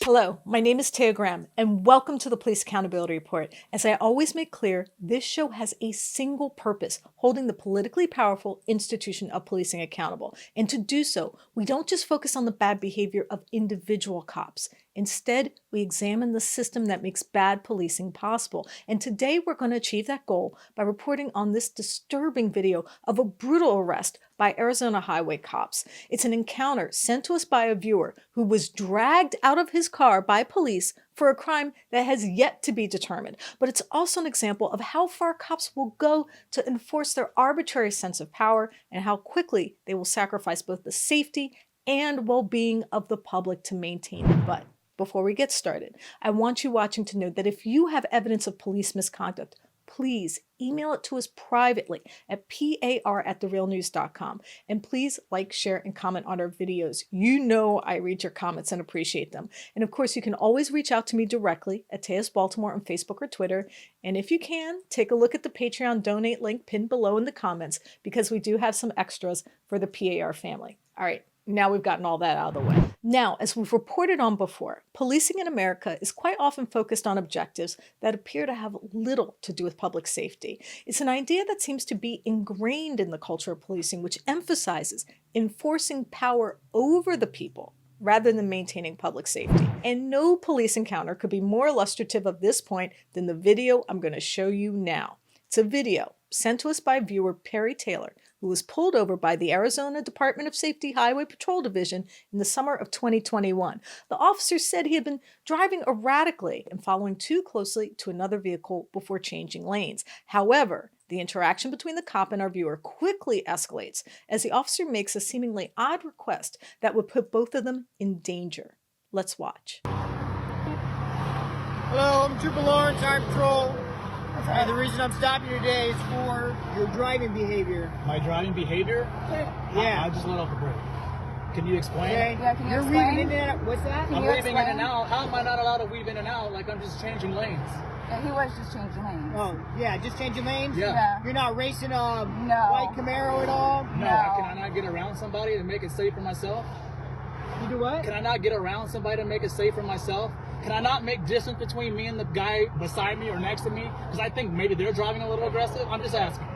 Hello, my name is Taya, and welcome to the Police Accountability Report. As I always make clear, this show has a single purpose, holding the politically powerful institution of policing accountable. And to do so, we don't just focus on the bad behavior of individual cops. Instead, we examine the system that makes bad policing possible. And today we're going to achieve that goal by reporting on this disturbing video of a brutal arrest by Arizona highway cops. It's an encounter sent to us by a viewer who was dragged out of his car by police for a crime that has yet to be determined. But it's also an example of how far cops will go to enforce their arbitrary sense of power and how quickly they will sacrifice both the safety and well-being of the public to maintain it. But before we get started, I want you watching to know that if you have evidence of police misconduct, please email it to us privately at par@therealnews.com. And please like, share, and comment on our videos. You know I read your comments and appreciate them. And of course, you can always reach out to me directly at Tayas Baltimore on Facebook or Twitter. And if you can, take a look at the Patreon donate link pinned below in the comments, because we do have some extras for the PAR family. All right. Now we've gotten all that out of the way. Now, as we've reported on before, policing in America is quite often focused on objectives that appear to have little to do with public safety. It's an idea that seems to be ingrained in the culture of policing, which emphasizes enforcing power over the people rather than maintaining public safety. And no police encounter could be more illustrative of this point than the video I'm going to show you now. It's a video sent to us by viewer Perry Taylor, who was pulled over by the Arizona Department of Safety Highway Patrol Division in the summer of 2021. The officer said he had been driving erratically and following too closely to another vehicle before changing lanes. However, the interaction between the cop and our viewer quickly escalates as the officer makes a seemingly odd request that would put both of them in danger. Let's watch. Hello, I'm Trooper Lawrence, Highway Patrol. The reason I'm stopping you today is for your driving behavior. My driving behavior? Yeah. I just let off the brake. Can you explain? Okay. Yeah, can you You're explain? weaving in and out. What's that? I'm weaving in and out. How am I not allowed to weave in and out like I'm just changing lanes? Yeah, he was just changing lanes. Oh, yeah, just changing lanes? Yeah. You're not racing a No. white Camaro at all? No. Can I not get around somebody to make it safe for myself? You do what? Can I not get around somebody to make it safe for myself? Can I not make distance between me and the guy beside me or next to me? Because I think maybe they're driving a little aggressive. I'm just asking.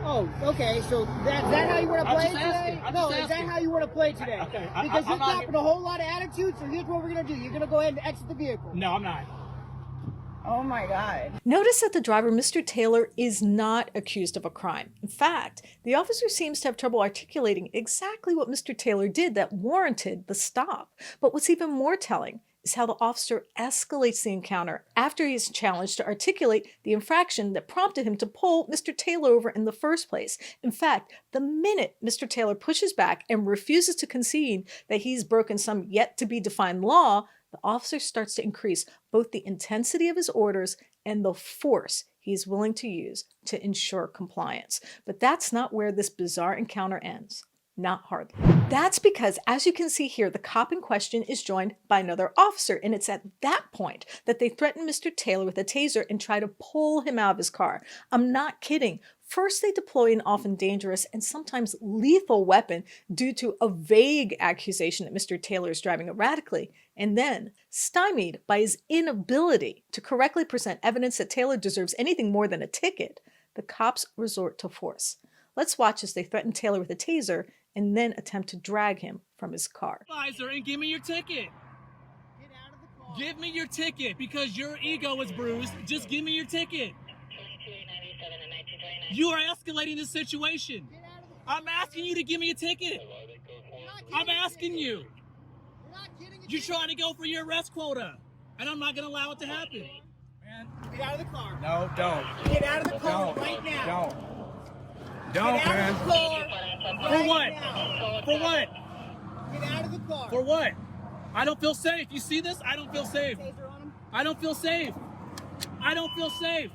Oh, okay, so is that how you want to I'm play just today? asking. I'm No, just is that asking. how you want to play today? Okay. Because you're I'm not- copping a whole lot of attitude, so here's what we're going to do. You're going to go ahead and exit the vehicle. No, I'm not. Oh my God. Notice that the driver, Mr. Taylor, is not accused of a crime. In fact, the officer seems to have trouble articulating exactly what Mr. Taylor did that warranted the stop. But what's even more telling is how the officer escalates the encounter after he is challenged to articulate the infraction that prompted him to pull Mr. Taylor over in the first place. In fact, the minute Mr. Taylor pushes back and refuses to concede that he's broken some yet-to-be-defined law, the officer starts to increase both the intensity of his orders and the force he is willing to use to ensure compliance. But that's not where this bizarre encounter ends. Not hardly. That's because, as you can see here, the cop in question is joined by another officer, and it's at that point that they threaten Mr. Taylor with a taser and try to pull him out of his car. I'm not kidding. First, they deploy an often dangerous and sometimes lethal weapon due to a vague accusation that Mr. Taylor is driving erratically, and then, stymied by his inability to correctly present evidence that Taylor deserves anything more than a ticket, the cops resort to force. Let's watch as they threaten Taylor with a taser and then attempt to drag him from his car. Advisor, and give me your ticket. Get out of the car. Give me your ticket because your ego is bruised. Just give me your ticket. You are escalating the situation. Get out of the car. I'm asking you to give me a ticket. I'm asking you. You're not getting a You're ticket. trying to go for your arrest quota, and I'm not going to allow it to happen. Man. Get out of the car. No, don't. Get out of the car Don't. right now. Don't. Don't, Get out man. of the car. For right what? now. For what? Get out of the car. For what? I don't feel safe. You see this? I don't feel safe. Taser on him. I don't feel safe. I don't feel safe.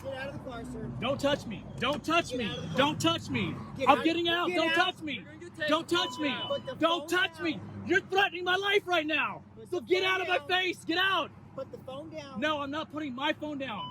Get out of the car, sir. Don't touch me. Don't touch me. Don't touch me. Get I'm out. getting out. Get Don't out. touch me. Don't touch me. Put the Don't phone touch down. me. You're threatening my life right now. Put So the get phone out of my down. face. Get out. Put the phone down. No, I'm not putting my phone down.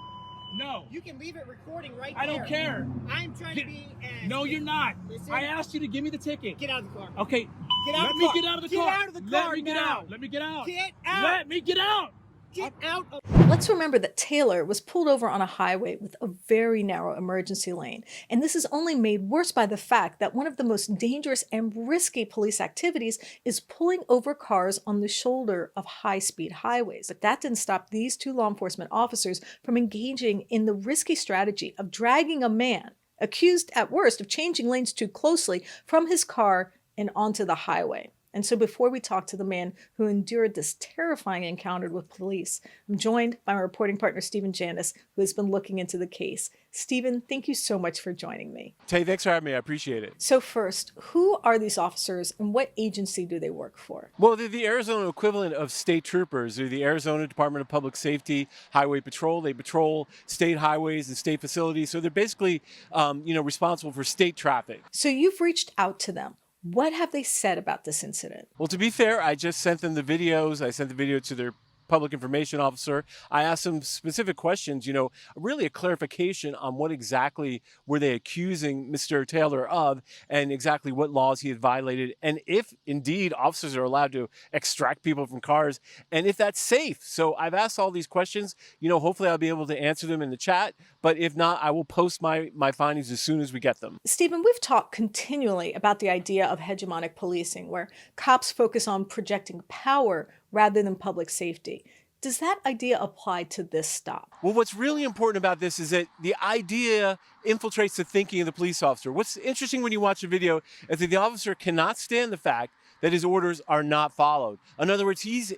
No. You can leave it recording right I there. don't care. I'm trying Get- to be as... No, you're not. Listen. I asked you to give me the ticket. Get out of the car. Okay, Get out Let of the me car. get out of the Get car. out of the Let car me get now. out. Let me get out. Get out. Let me get out. Get out of. Let's remember that Taylor was pulled over on a highway with a very narrow emergency lane. And this is only made worse by the fact that one of the most dangerous and risky police activities is pulling over cars on the shoulder of high-speed highways. But that didn't stop these two law enforcement officers from engaging in the risky strategy of dragging a man, accused at worst of changing lanes too closely, from his car and onto the highway. And so before we talk to the man who endured this terrifying encounter with police, I'm joined by my reporting partner, Janis, who has been looking into the case. Stephen, thank you so much for joining me. Tay, thanks for having me. I appreciate it. So first, who are these officers and what agency do they work for? Well, they're the Arizona equivalent of state troopers. They're the Arizona Department of Public Safety Highway Patrol. They patrol state highways and state facilities. So they're basically, responsible for state traffic. So you've reached out to them. What have they said about this incident? Well, to be fair, I just sent them the videos. I sent the video to their public information officer. I asked them specific questions, really a clarification on what exactly were they accusing Mr. Taylor of and exactly what laws he had violated. And if indeed officers are allowed to extract people from cars and if that's safe. So I've asked all these questions, hopefully I'll be able to answer them in the chat. But if not, I will post my findings as soon as we get them. Stephen, we've talked continually about the idea of hegemonic policing, where cops focus on projecting power rather than public safety. Does that idea apply to this stop? Well, what's really important about this is that the idea infiltrates the thinking of the police officer. What's interesting when you watch the video is that the officer cannot stand the fact that his orders are not followed. In other words, he's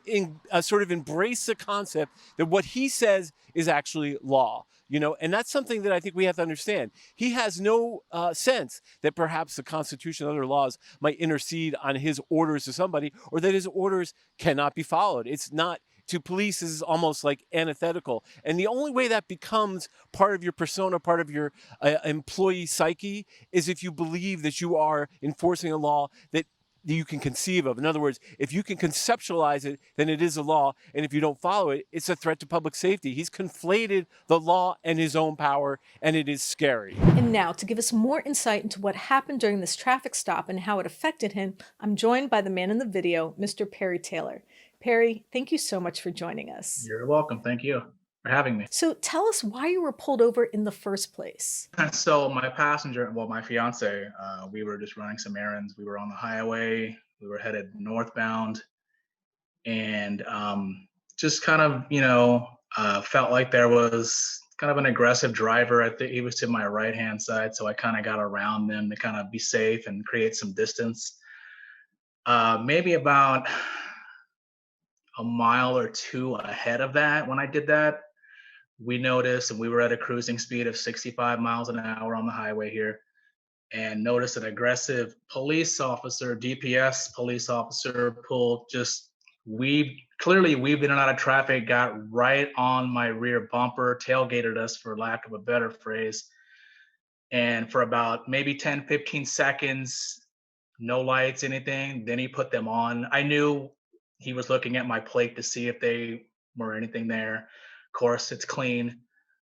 sort of embraced the concept that what he says is actually law. And that's something that I think we have to understand. He has no sense that perhaps the Constitution and other laws might intercede on his orders to somebody or that his orders cannot be followed. It's not, to police is almost like antithetical. And the only way that becomes part of your persona, part of your employee psyche, is if you believe that you are enforcing a law that you can conceive of. In other words, if you can conceptualize it, then it is a law. And if you don't follow it, it's a threat to public safety. He's conflated the law and his own power, and it is scary. And now, to give us more insight into what happened during this traffic stop and how it affected him, I'm joined by the man in the video, Mr. Perry Taylor. Perry, thank you so much for joining us. You're welcome. Thank you for having me. So tell us why you were pulled over in the first place. So my my fiance, we were just running some errands. We were on the highway. We were headed northbound, and just kind of, felt like there was kind of an aggressive driver. I think he was to my right-hand side, so I kind of got around them to kind of be safe and create some distance. Maybe about a mile or two ahead of that, when I did that, we noticed, and we were at a cruising speed of 65 miles an hour on the highway here, and noticed an aggressive police officer, DPS police officer, pulled clearly weaved in and out of traffic, got right on my rear bumper, tailgated us, for lack of a better phrase. And for about maybe 10, 15 seconds, no lights, anything. Then he put them on. I knew he was looking at my plate to see if they were anything there. Of course, it's clean.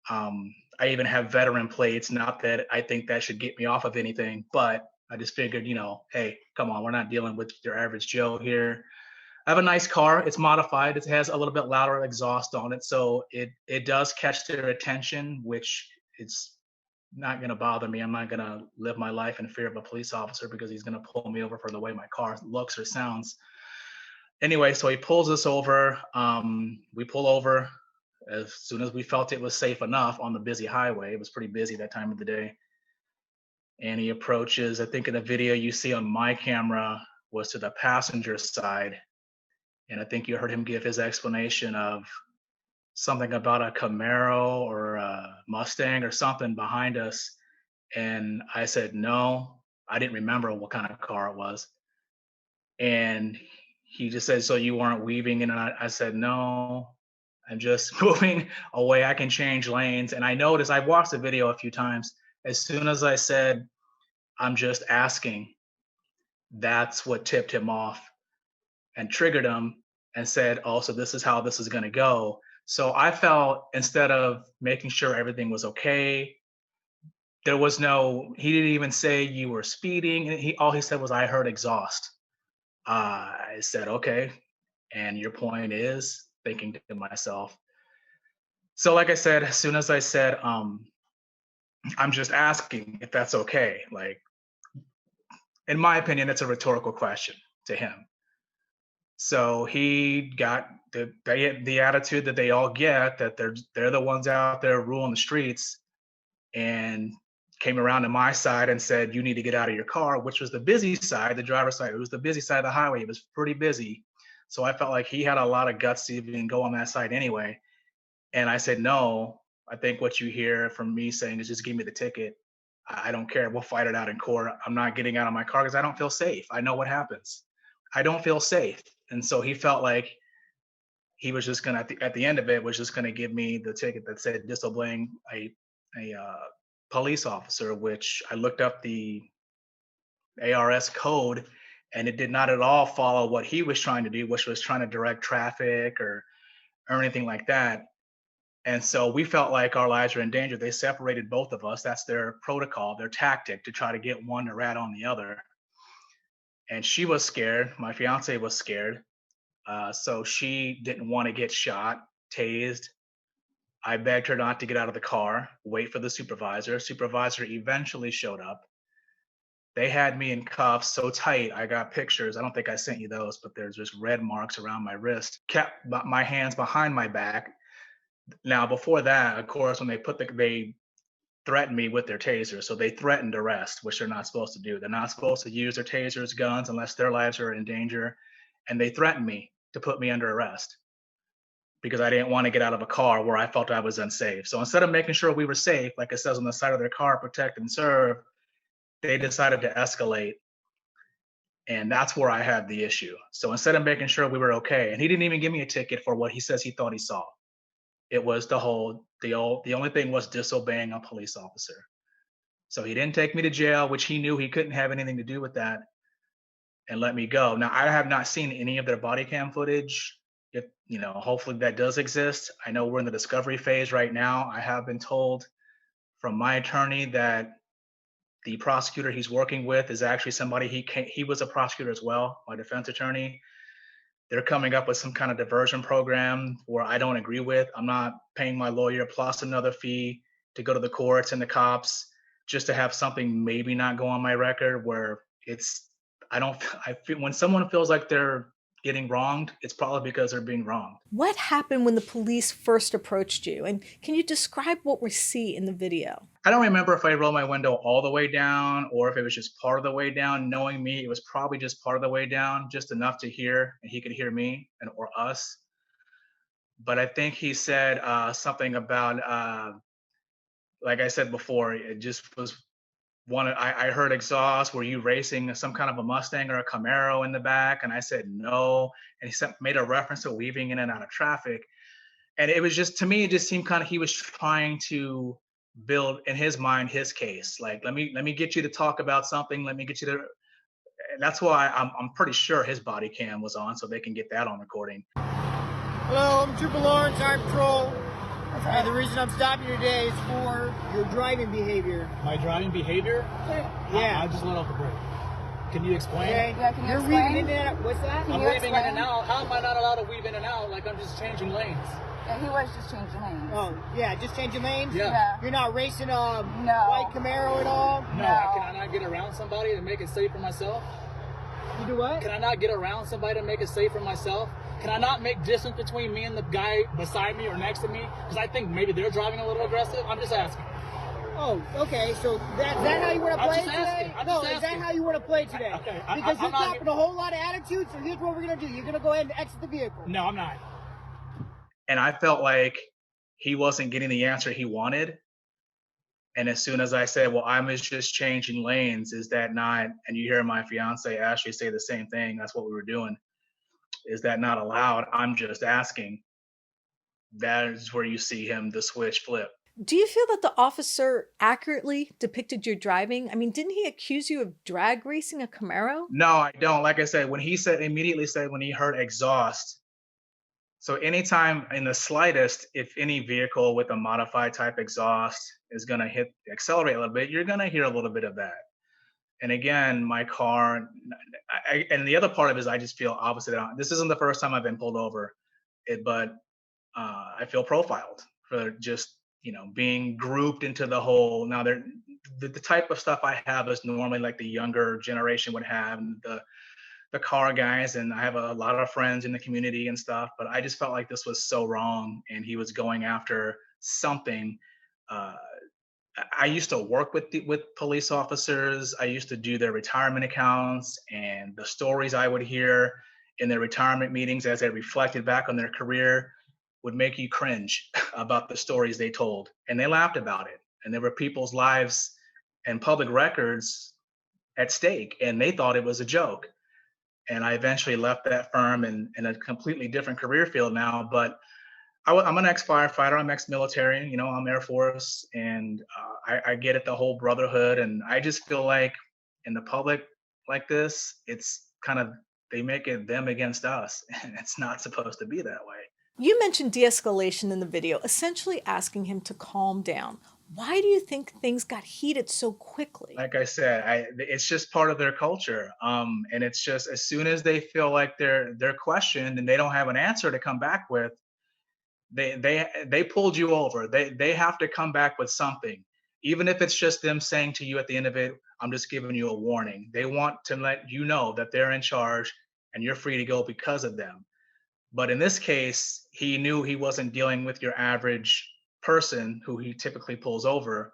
I even have veteran plates. Not that I think that should get me off of anything, but I just figured, hey, come on, we're not dealing with your average Joe here. I have a nice car. It's modified. It has a little bit louder exhaust on it, so it does catch their attention, which it's not going to bother me. I'm not going to live my life in fear of a police officer because he's going to pull me over for the way my car looks or sounds. Anyway, so he pulls us over. We pull over as soon as we felt it was safe enough on the busy highway. It was pretty busy that time of the day. And he approaches, I think in the video you see on my camera was to the passenger side. And I think you heard him give his explanation of something about a Camaro or a Mustang or something behind us. And I said, no, I didn't remember what kind of car it was. And he just said, so you weren't weaving in? And I said, no, I'm just moving away. I can change lanes. And I noticed, I've watched the video a few times. As soon as I said, I'm just asking, that's what tipped him off and triggered him and said, oh, so this is how this is going to go. So I felt, instead of making sure everything was okay, he didn't even say you were speeding. All he said was, I heard exhaust. I said, okay. And your point is, thinking to myself. So, like I said, as soon as I said, I'm just asking if that's okay. Like, in my opinion, it's a rhetorical question to him. So he got the attitude that they all get, that they're the ones out there ruling the streets, and came around to my side and said, "You need to get out of your car," which was the busy side, the driver's side. It was the busy side of the highway. It was pretty busy. So I felt like he had a lot of guts to even go on that side anyway. And I said, "No, I think what you hear from me saying is just give me the ticket. I don't care. We'll fight it out in court. I'm not getting out of my car because I don't feel safe. I know what happens. I don't feel safe." And so he felt like he was just gonna at the end of it was just gonna give me the ticket that said disobeying a police officer, which I looked up the ARS code, and it did not at all follow what he was trying to do, which was trying to direct traffic or anything like that. And so we felt like our lives were in danger. They separated both of us. That's their protocol, their tactic to try to get one to rat on the other. And she was scared. My fiance was scared. So she didn't want to get shot, tased. I begged her not to get out of the car, wait for the supervisor. Supervisor eventually showed up. They had me in cuffs so tight. I got pictures. I don't think I sent you those, but there's just red marks around my wrist. Kept my hands behind my back. Now, before that, of course, when they threatened me with their taser. So they threatened arrest, which they're not supposed to do. They're not supposed to use their tasers, guns, unless their lives are in danger. And they threatened me to put me under arrest because I didn't want to get out of a car where I felt I was unsafe. So instead of making sure we were safe, like it says on the side of their car, protect and serve, they decided to escalate. And that's where I had the issue. So instead of making sure we were okay, and he didn't even give me a ticket for what he says he thought he saw. It was the only thing was disobeying a police officer. So he didn't take me to jail, which he knew he couldn't have anything to do with that, and let me go. Now I have not seen any of their body cam footage. If hopefully that does exist. I know we're in the discovery phase right now. I have been told from my attorney that the prosecutor he's working with is actually somebody he was a prosecutor as well, my defense attorney. They're coming up with some kind of diversion program where I don't agree with. I'm not paying my lawyer plus another fee to go to the courts and the cops just to have something maybe not go on my record where I feel when someone feels like they're getting wronged, it's probably because they're being wronged. What happened when the police first approached you? And can you describe what we see in the video? I don't remember if I rolled my window all the way down or if it was just part of the way down. Knowing me, it was probably just part of the way down, just enough to hear, and he could hear me or us. But I think he said something about, like I said before, it just was one. I heard exhaust. Were you racing some kind of a Mustang or a Camaro in the back? And I said no. And made a reference to weaving in and out of traffic. And it was just, to me, it just seemed kind of he was trying to build in his mind his case. Like, let me get you to talk about something. Let me get you to. And that's why I'm pretty sure his body cam was on, so they can get that on recording. Hello, I'm Trooper Lawrence, Armed Patrol. The reason I'm stopping you today is for your driving behavior. My driving behavior? Yeah. I just let off the brake. Can you explain? Okay. Yeah, can you You're explain? weaving in and out. What's that? I'm you weaving in explain? and out. How am I not allowed to weave in and out like I'm just changing lanes? Yeah, he was just changing lanes. Oh, yeah, just changing lanes? Yeah. You're not racing a No. white Camaro at all? No, No. can I not get around somebody to make it safe for myself? You do what? Can I not get around somebody to make it safe for myself? Can I not make distance between me and the guy beside me or next to me? Because I think maybe they're driving a little aggressive. I'm just asking. Oh, okay. So is that how you want to I'm play just today? asking. I'm No, just is that asking. how you want to play today? Okay, Because I'm you're not- copping a whole lot of attitude, so here's what we're going to do. You're going to go ahead and exit the vehicle. No, I'm not. And I felt like he wasn't getting the answer he wanted. And as soon as I said, well, I was just changing lanes, is that not? And you hear my fiance Ashley say the same thing. That's what we were doing. Is that not allowed? I'm just asking. That is where you see him, the switch flip. Do you feel that the officer accurately depicted your driving? I mean, didn't he accuse you of drag racing a Camaro? No, I don't. Like I said, when he immediately said when he heard exhaust. So anytime in the slightest, if any vehicle with a modified type exhaust is going to accelerate a little bit, you're going to hear a little bit of that. And again, my car, and the other part of it is I just feel opposite. This isn't the first time I've been pulled over, but I feel profiled for just being grouped into the whole. Now the type of stuff I have is normally like the younger generation would have, the car guys, and I have a lot of friends in the community and stuff. But I just felt like this was so wrong, and he was going after something. Uh, I used to work with police officers. I used to do their retirement accounts, and the stories I would hear in their retirement meetings as they reflected back on their career would make you cringe about the stories they told. And they laughed about it. And there were people's lives and public records at stake, and they thought it was a joke. And I eventually left that firm in a completely different career field now. But I'm an ex-firefighter. I'm ex-military. I'm Air Force, and I get it, the whole brotherhood. And I just feel like in the public like this, it's kind of they make it them against us, and it's not supposed to be that way. You mentioned de-escalation in the video, essentially asking him to calm down. Why do you think things got heated so quickly? Like I said, it's just part of their culture, and it's just as soon as they feel like they're questioned and they don't have an answer to come back with, they pulled you over. They have to come back with something, even if it's just them saying to you at the end of it, "I'm just giving you a warning." They want to let you know that they're in charge and you're free to go because of them. But in this case, he knew he wasn't dealing with your average person who he typically pulls over,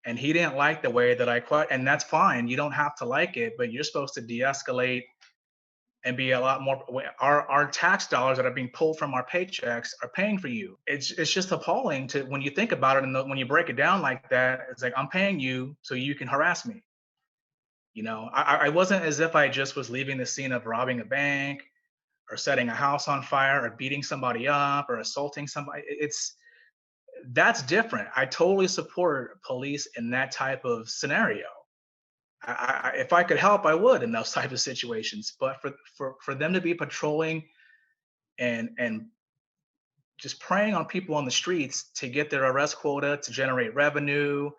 and he didn't like the way that and that's fine. You don't have to like it, but you're supposed to de-escalate and be a lot more. Our tax dollars that are being pulled from our paychecks are paying for you. It's just appalling to when you think about it, and when you break it down like that, it's like I'm paying you so you can harass me. I wasn't as if I just was leaving the scene of robbing a bank or setting a house on fire or beating somebody up or assaulting somebody. That's different. I totally support police in that type of scenario. If I could help, I would in those type of situations. But for them to be patrolling and just preying on people on the streets to get their arrest quota to generate revenue,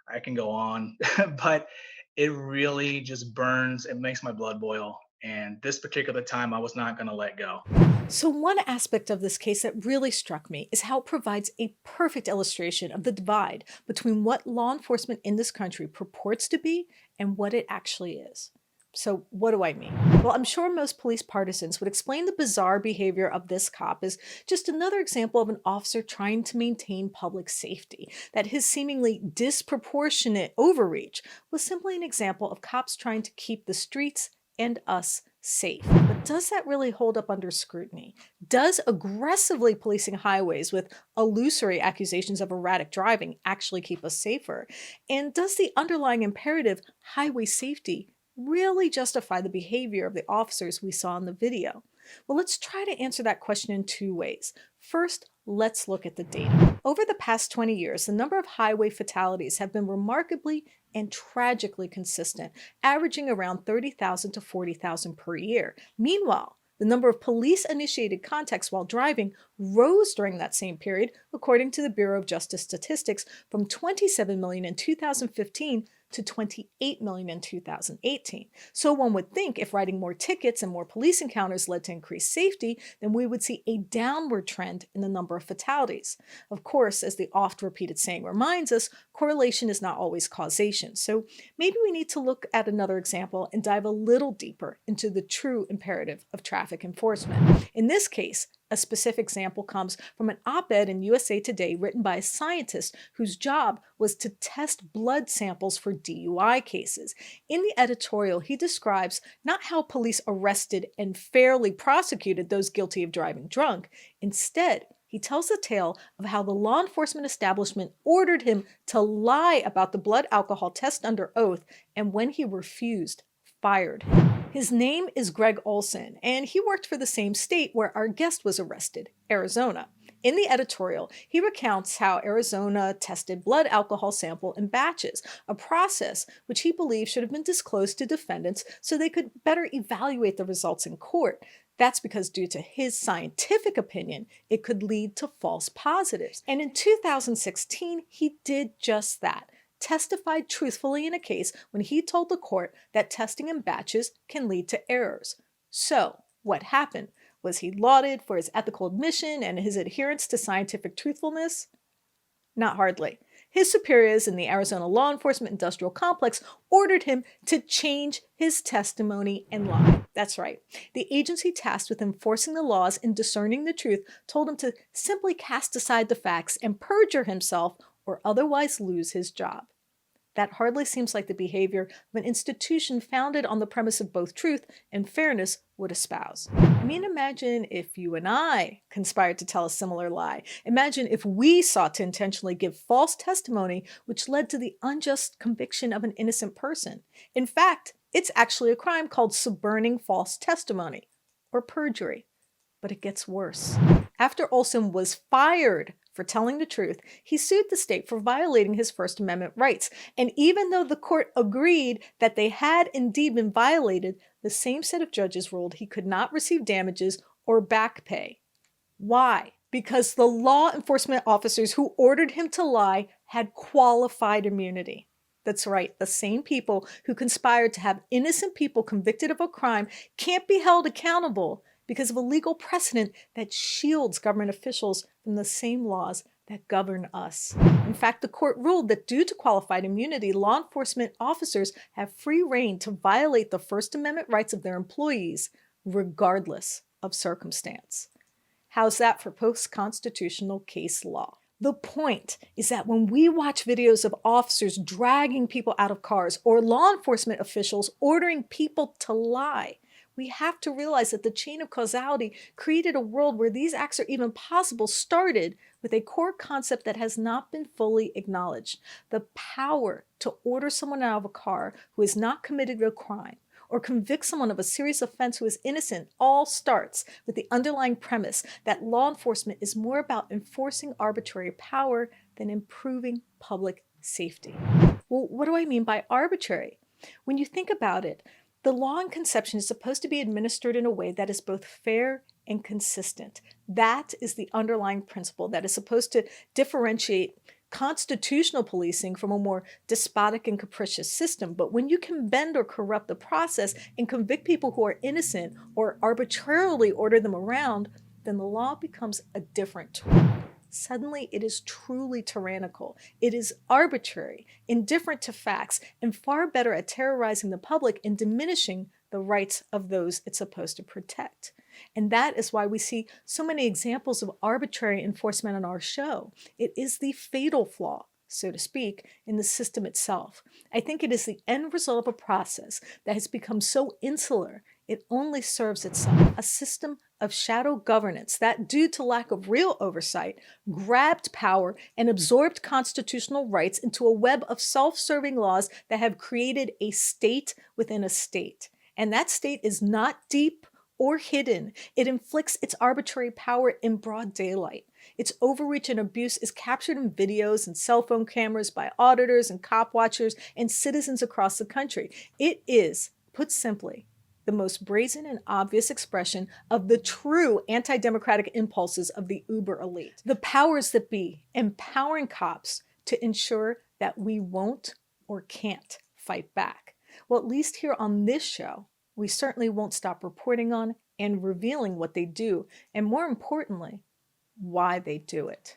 I can go on, but it really just burns. It makes my blood boil. And this particular time, I was not going to let go. So, one aspect of this case that really struck me is how it provides a perfect illustration of the divide between what law enforcement in this country purports to be and what it actually is. So, what do I mean? Well, I'm sure most police partisans would explain the bizarre behavior of this cop as just another example of an officer trying to maintain public safety, that his seemingly disproportionate overreach was simply an example of cops trying to keep the streets and us safe. But does that really hold up under scrutiny? Does aggressively policing highways with illusory accusations of erratic driving actually keep us safer? And does the underlying imperative, highway safety, really justify the behavior of the officers we saw in the video? Well, let's try to answer that question in two ways. First, let's look at the data. Over the past 20 years, the number of highway fatalities have been remarkably and tragically consistent, averaging around 30,000 to 40,000 per year. Meanwhile, the number of police-initiated contacts while driving rose during that same period, according to the Bureau of Justice Statistics, from 27 million in 2015 to 28 million in 2018. So one would think if writing more tickets and more police encounters led to increased safety, then we would see a downward trend in the number of fatalities. Of course, as the oft-repeated saying reminds us, correlation is not always causation. So maybe we need to look at another example and dive a little deeper into the true imperative of traffic enforcement. In this case, a specific example comes from an op-ed in USA Today written by a scientist whose job was to test blood samples for DUI cases. In the editorial, he describes not how police arrested and fairly prosecuted those guilty of driving drunk. Instead, he tells the tale of how the law enforcement establishment ordered him to lie about the blood alcohol test under oath, and when he refused, fired him. His name is Greg Olson, and he worked for the same state where our guest was arrested, Arizona. In the editorial, he recounts how Arizona tested blood alcohol sample in batches, a process which he believes should have been disclosed to defendants so they could better evaluate the results in court. That's because due to his scientific opinion, it could lead to false positives. And in 2016, he did just that. testified truthfully in a case when he told the court that testing in batches can lead to errors. So, what happened? Was he lauded for his ethical admission and his adherence to scientific truthfulness? Not hardly. His superiors in the Arizona law enforcement industrial complex ordered him to change his testimony and lie. That's right. The agency tasked with enforcing the laws and discerning the truth told him to simply cast aside the facts and perjure himself or otherwise lose his job. That hardly seems like the behavior of an institution founded on the premise of both truth and fairness would espouse. I mean, imagine if you and I conspired to tell a similar lie. Imagine if we sought to intentionally give false testimony, which led to the unjust conviction of an innocent person. In fact, it's actually a crime called suborning false testimony, or perjury. But it gets worse. After Olson was fired for telling the truth, he sued the state for violating his First Amendment rights. And even though the court agreed that they had indeed been violated, the same set of judges ruled he could not receive damages or back pay. Why? Because the law enforcement officers who ordered him to lie had qualified immunity. That's right, the same people who conspired to have innocent people convicted of a crime can't be held accountable because of a legal precedent that shields government officials from the same laws that govern us. In fact, the court ruled that due to qualified immunity, law enforcement officers have free rein to violate the First Amendment rights of their employees, regardless of circumstance. How's that for post-constitutional case law? The point is that when we watch videos of officers dragging people out of cars or law enforcement officials ordering people to lie, we have to realize that the chain of causality created a world where these acts are even possible started with a core concept that has not been fully acknowledged. The power to order someone out of a car who has not committed a crime or convict someone of a serious offense who is innocent all starts with the underlying premise that law enforcement is more about enforcing arbitrary power than improving public safety. Well, what do I mean by arbitrary? When you think about it, the law in conception is supposed to be administered in a way that is both fair and consistent. That is the underlying principle that is supposed to differentiate constitutional policing from a more despotic and capricious system. But when you can bend or corrupt the process and convict people who are innocent or arbitrarily order them around, then the law becomes a different tool. Suddenly, it is truly tyrannical. It is arbitrary, indifferent to facts, and far better at terrorizing the public and diminishing the rights of those it's supposed to protect. And that is why we see so many examples of arbitrary enforcement on our show. It is the fatal flaw, so to speak, in the system itself. I think it is the end result of a process that has become so insular, it only serves itself, a system of shadow governance that, due to lack of real oversight, grabbed power and absorbed constitutional rights into a web of self-serving laws that have created a state within a state. And that state is not deep or hidden. It inflicts its arbitrary power in broad daylight. Its overreach and abuse is captured in videos and cell phone cameras by auditors and cop watchers and citizens across the country. It is, put simply, the most brazen and obvious expression of the true anti-democratic impulses of the uber elite. The powers that be empowering cops to ensure that we won't or can't fight back. Well, at least here on this show, we certainly won't stop reporting on and revealing what they do, and more importantly, why they do it.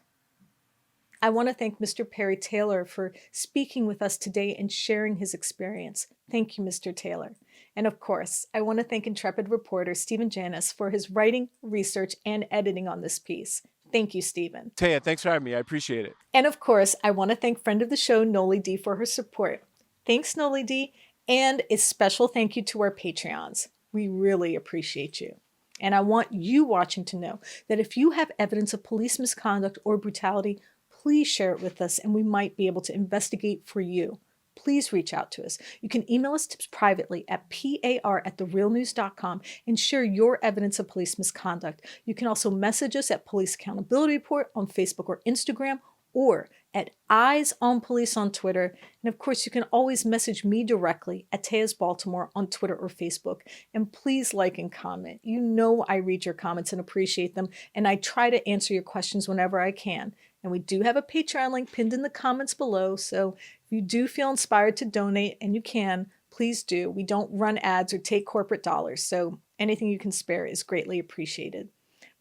I want to thank Mr. Perry Taylor for speaking with us today and sharing his experience. Thank you, Mr. Taylor. And of course, I want to thank intrepid reporter Stephen Janis for his writing, research, and editing on this piece. Thank you, Stephen. Taya, thanks for having me. I appreciate it. And of course, I want to thank friend of the show, Noli D, for her support. Thanks, Noli D, and a special thank you to our Patreons. We really appreciate you. And I want you watching to know that if you have evidence of police misconduct or brutality, please share it with us and we might be able to investigate for you. Please reach out to us. You can email us tips privately at par@therealnews.com and share your evidence of police misconduct. You can also message us at Police Accountability Report on Facebook or Instagram, or at Eyes on Police on Twitter. And of course, you can always message me directly at Taya's Baltimore on Twitter or Facebook. And please like and comment. You know I read your comments and appreciate them, and I try to answer your questions whenever I can. And we do have a Patreon link pinned in the comments below, so if you do feel inspired to donate, and you can, please do. We don't run ads or take corporate dollars, so anything you can spare is greatly appreciated.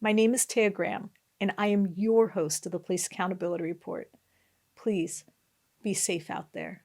My name is Taya Graham, and I am your host of the Police Accountability Report. Please be safe out there.